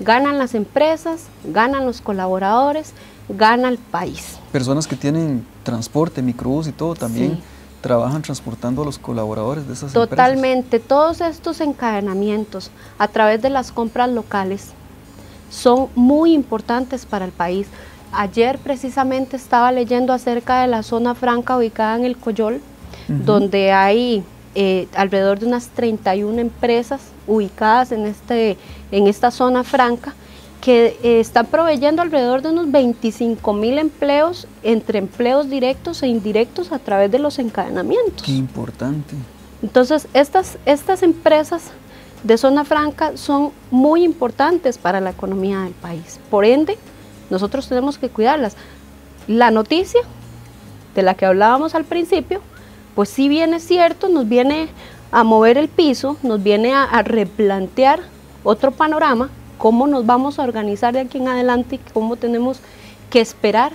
Ganan las empresas, ganan los colaboradores, gana el país. Personas que tienen transporte, microbús y todo, también trabajan transportando a los colaboradores de esas empresas. Totalmente, todos estos encadenamientos a través de las compras locales son muy importantes para el país. Ayer precisamente estaba leyendo acerca de la Zona Franca ubicada en el Coyol, donde hay alrededor de unas 31 empresas ubicadas en esta Zona Franca que están proveyendo alrededor de unos 25,000 empleos entre empleos directos e indirectos a través de los encadenamientos. Qué importante. Entonces, estas empresas de Zona Franca son muy importantes para la economía del país. Por ende, nosotros tenemos que cuidarlas. La noticia de la que hablábamos al principio, pues sí viene cierto, nos viene a mover el piso, nos viene a replantear otro panorama, cómo nos vamos a organizar de aquí en adelante y cómo tenemos que esperar,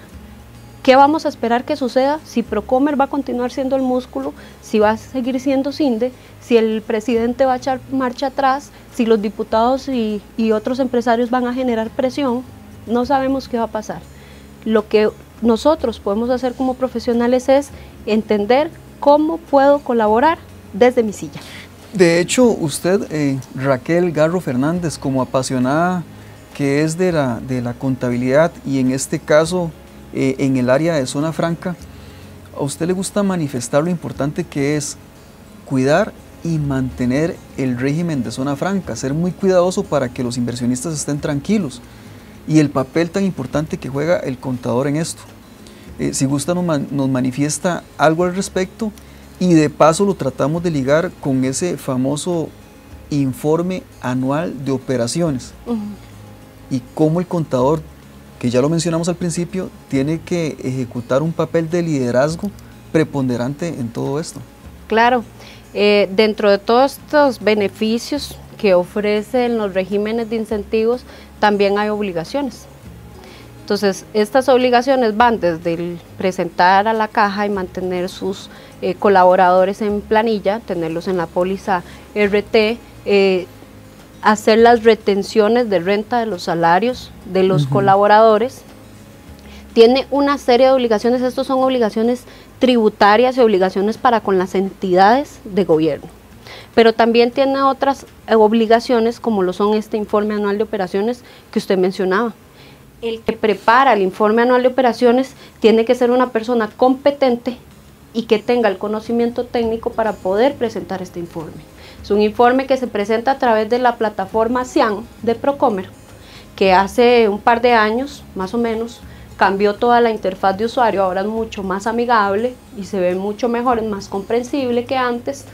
qué vamos a esperar que suceda, si Procomer va a continuar siendo el músculo, si va a seguir siendo CINDE, si el presidente va a echar marcha atrás, si los diputados y otros empresarios van a generar presión. No sabemos qué va a pasar. Lo que nosotros podemos hacer como profesionales es entender cómo puedo colaborar desde mi silla. De hecho, usted, Raquel Garro Fernández, como apasionada que es de la contabilidad y en este caso en el área de Zona Franca, a usted le gusta manifestar lo importante que es cuidar y mantener el régimen de Zona Franca, ser muy cuidadoso para que los inversionistas estén tranquilos. Y el papel tan importante que juega el contador en esto. Si gusta nos manifiesta algo al respecto y de paso lo tratamos de ligar con ese famoso informe anual de operaciones y cómo el contador, que ya lo mencionamos al principio, tiene que ejecutar un papel de liderazgo preponderante en todo esto. Claro, dentro de todos estos beneficios que ofrecen los regímenes de incentivos, también hay obligaciones. Entonces, estas obligaciones van desde el presentar a la caja y mantener sus colaboradores en planilla, tenerlos en la póliza RT, hacer las retenciones de renta de los salarios de los colaboradores. Tiene una serie de obligaciones, estas son obligaciones tributarias y obligaciones para con las entidades de gobierno. Pero también tiene otras obligaciones como lo son este informe anual de operaciones que usted mencionaba. El que prepara el informe anual de operaciones tiene que ser una persona competente y que tenga el conocimiento técnico para poder presentar este informe. Es un informe que se presenta a través de la plataforma CIAN de Procomer, que hace un par de años, más o menos, cambió toda la interfaz de usuario, ahora es mucho más amigable y se ve mucho mejor, es más comprensible que antes.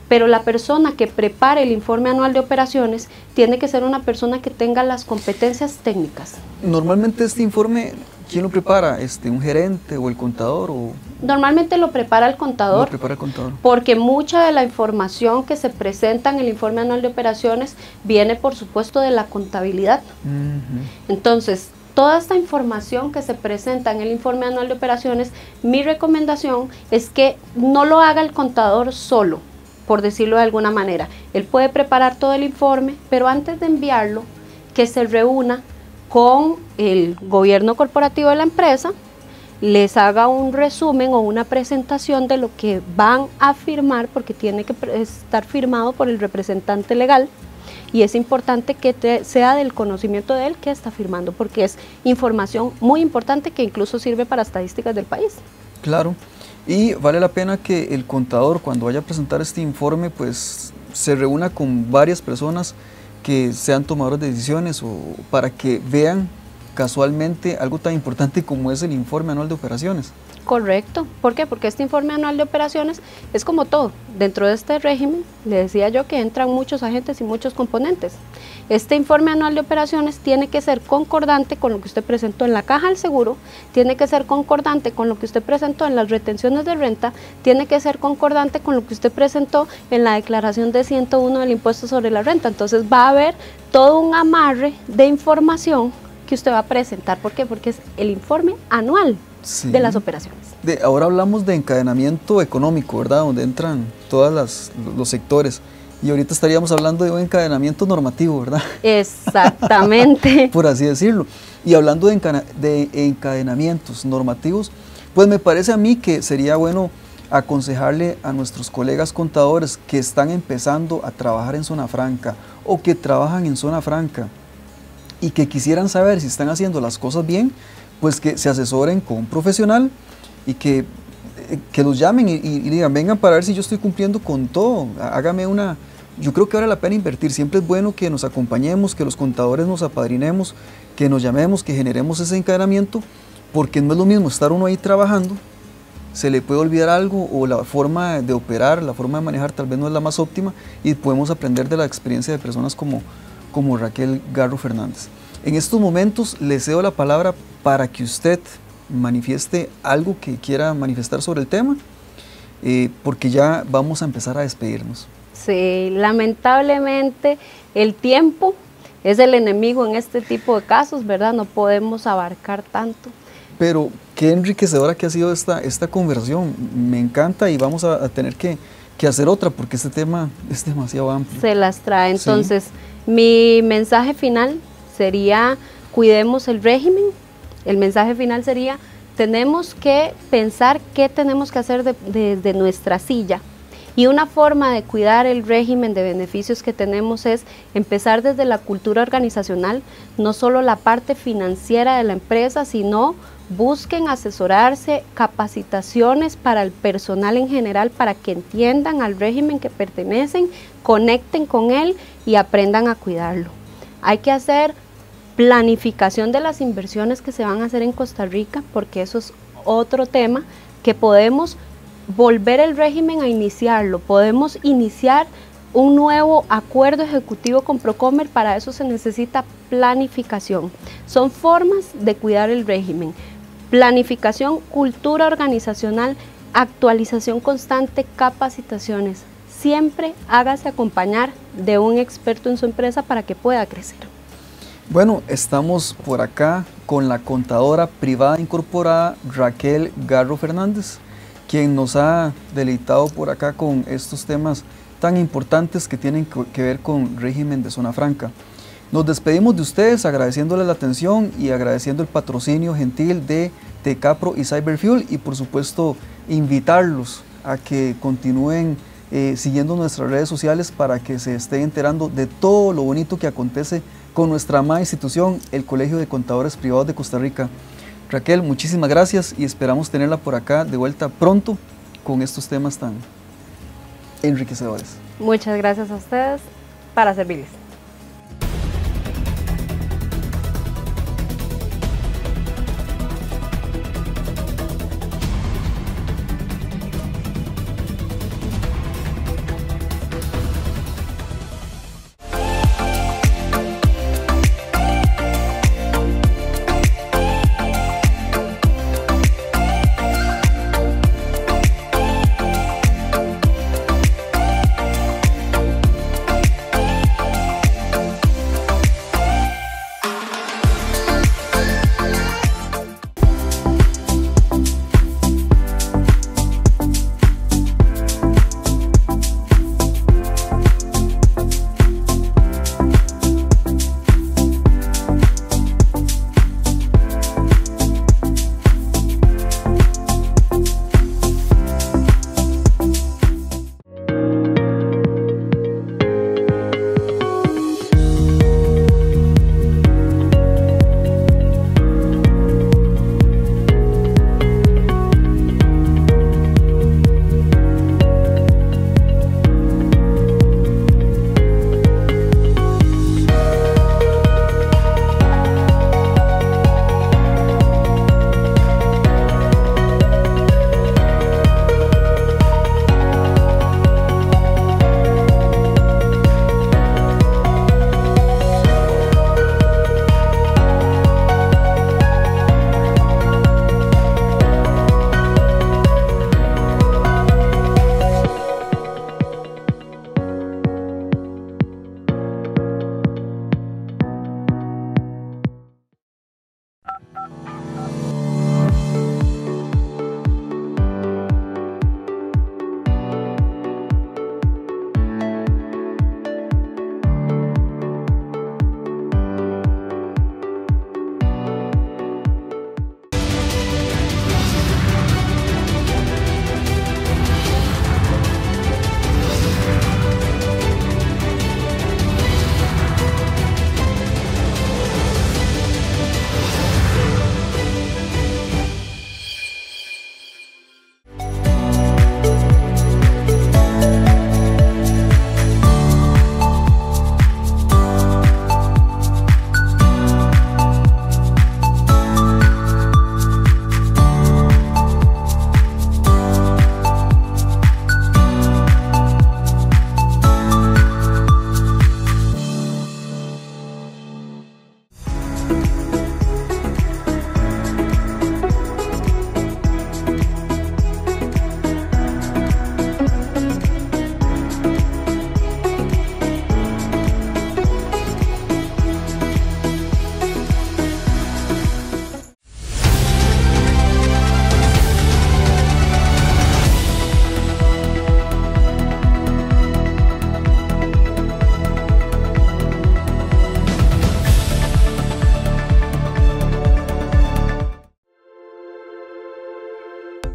Pero la persona que prepare el informe anual de operaciones tiene que ser una persona que tenga las competencias técnicas. Normalmente este informe, ¿quién lo prepara? ¿Un gerente o el contador? Normalmente lo prepara el contador. Lo prepara el contador. Porque mucha de la información que se presenta en el informe anual de operaciones viene, por supuesto, de la contabilidad. Entonces, toda esta información que se presenta en el informe anual de operaciones, mi recomendación es que no lo haga el contador solo. por decirlo de alguna manera. Él puede preparar todo el informe, pero antes de enviarlo, que se reúna con el gobierno corporativo de la empresa, les haga un resumen o una presentación de lo que van a firmar, porque tiene que estar firmado por el representante legal, y es importante que sea del conocimiento de él que está firmando, porque es información muy importante que incluso sirve para estadísticas del país. Claro, y vale la pena que el contador, cuando vaya a presentar este informe, pues se reúna con varias personas que sean tomadores de decisiones, o para que vean casualmente algo tan importante como es el informe anual de operaciones. Correcto. ¿Por qué? Porque este informe anual de operaciones es como todo. Dentro de este régimen, le decía yo que entran muchos agentes y muchos componentes. Este informe anual de operaciones tiene que ser concordante con lo que usted presentó en la caja del seguro, tiene que ser concordante con lo que usted presentó en las retenciones de renta, tiene que ser concordante con lo que usted presentó en la declaración de 101 del impuesto sobre la renta. Entonces va a haber todo un amarre de información que usted va a presentar. ¿Por qué? Porque es el informe anual de las operaciones. Ahora hablamos de encadenamiento económico, ¿verdad? Donde entran todos los sectores. Y ahorita estaríamos hablando de un encadenamiento normativo, ¿verdad? Exactamente. Por así decirlo. Y hablando de encadenamientos normativos, pues me parece a mí que sería bueno aconsejarle a nuestros colegas contadores que están empezando a trabajar en zona franca o que trabajan en zona franca y que quisieran saber si están haciendo las cosas bien, pues que se asesoren con un profesional y que los llamen y digan, vengan para ver si yo estoy cumpliendo con todo, hágame una... Yo creo que vale la pena invertir, siempre es bueno que nos acompañemos, que los contadores nos apadrinemos, que nos llamemos, que generemos ese encadenamiento, porque no es lo mismo estar uno ahí trabajando, se le puede olvidar algo o la forma de operar, la forma de manejar tal vez no es la más óptima y podemos aprender de la experiencia de personas como Raquel Garro Fernández. En estos momentos le cedo la palabra para que usted manifieste algo que quiera manifestar sobre el tema, porque ya vamos a empezar a despedirnos. Sí, lamentablemente el tiempo es el enemigo en este tipo de casos, ¿verdad? No podemos abarcar tanto. Pero qué enriquecedora que ha sido esta conversación, me encanta y vamos a tener que hacer otra porque este tema es demasiado amplio. Se las trae, entonces mi mensaje final sería cuidemos el régimen. El mensaje final sería, tenemos que pensar qué tenemos que hacer desde nuestra silla. Y una forma de cuidar el régimen de beneficios que tenemos es empezar desde la cultura organizacional, no solo la parte financiera de la empresa, sino busquen asesorarse, capacitaciones para el personal en general para que entiendan al régimen que pertenecen, conecten con él y aprendan a cuidarlo. Hay que hacer planificación de las inversiones que se van a hacer en Costa Rica, porque eso es otro tema que podemos volver el régimen a iniciarlo, podemos iniciar un nuevo acuerdo ejecutivo con Procomer, para eso se necesita planificación. Son formas de cuidar el régimen: planificación, cultura organizacional, actualización constante, capacitaciones. Siempre hágase acompañar de un experto en su empresa para que pueda crecer. Bueno, estamos por acá con la contadora privada incorporada Raquel Garro Fernández, quien nos ha deleitado por acá con estos temas tan importantes que tienen que ver con régimen de zona franca. Nos despedimos de ustedes agradeciéndoles la atención y agradeciendo el patrocinio gentil de Tecapro y Cyberfuel, y por supuesto invitarlos a que continúen siguiendo nuestras redes sociales para que se estén enterando de todo lo bonito que acontece con nuestra amada institución, el Colegio de Contadores Privados de Costa Rica. Raquel, muchísimas gracias y esperamos tenerla por acá de vuelta pronto con estos temas tan enriquecedores. Muchas gracias a ustedes, para servirles.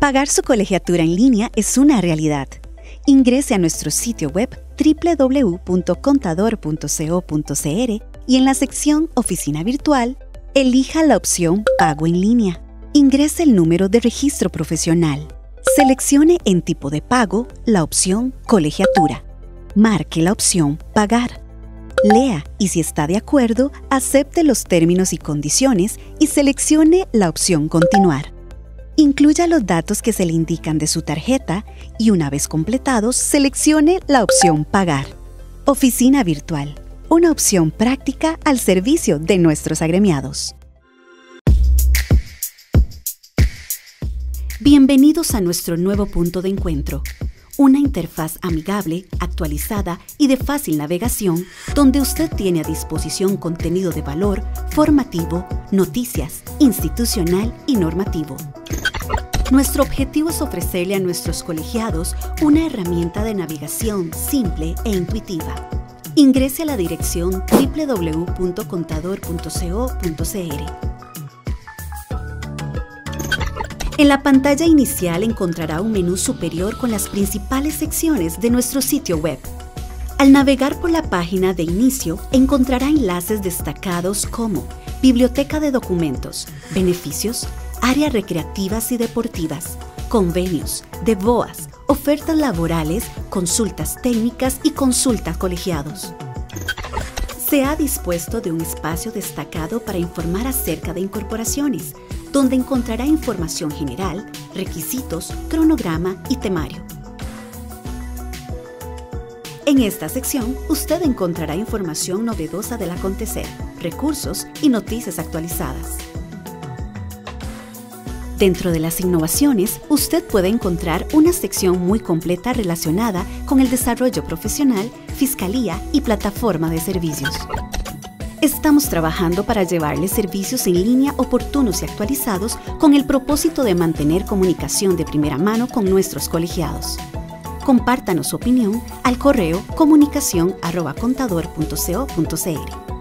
Pagar su colegiatura en línea es una realidad. Ingrese a nuestro sitio web www.contador.co.cr y en la sección Oficina Virtual, elija la opción Pago en línea. Ingrese el número de registro profesional. Seleccione en tipo de pago la opción Colegiatura. Marque la opción Pagar. Lea y si está de acuerdo, acepte los términos y condiciones y seleccione la opción Continuar. Incluya los datos que se le indican de su tarjeta y una vez completados, seleccione la opción Pagar. Oficina Virtual, una opción práctica al servicio de nuestros agremiados. Bienvenidos a nuestro nuevo punto de encuentro, una interfaz amigable, actualizada y de fácil navegación, donde usted tiene a disposición contenido de valor, formativo, noticias, institucional y normativo. Nuestro objetivo es ofrecerle a nuestros colegiados una herramienta de navegación simple e intuitiva. Ingrese a la dirección www.contador.co.cr. En la pantalla inicial encontrará un menú superior con las principales secciones de nuestro sitio web. Al navegar por la página de inicio, encontrará enlaces destacados como Biblioteca de documentos, beneficios, áreas recreativas y deportivas, convenios, DEVOAS, ofertas laborales, consultas técnicas y consultas colegiados. Se ha dispuesto de un espacio destacado para informar acerca de incorporaciones, donde encontrará información general, requisitos, cronograma y temario. En esta sección, usted encontrará información novedosa del acontecer, recursos y noticias actualizadas. Dentro de las innovaciones, usted puede encontrar una sección muy completa relacionada con el desarrollo profesional, fiscalía y plataforma de servicios. Estamos trabajando para llevarles servicios en línea oportunos y actualizados con el propósito de mantener comunicación de primera mano con nuestros colegiados. Compártanos su opinión al correo comunicación@contador.co.cr.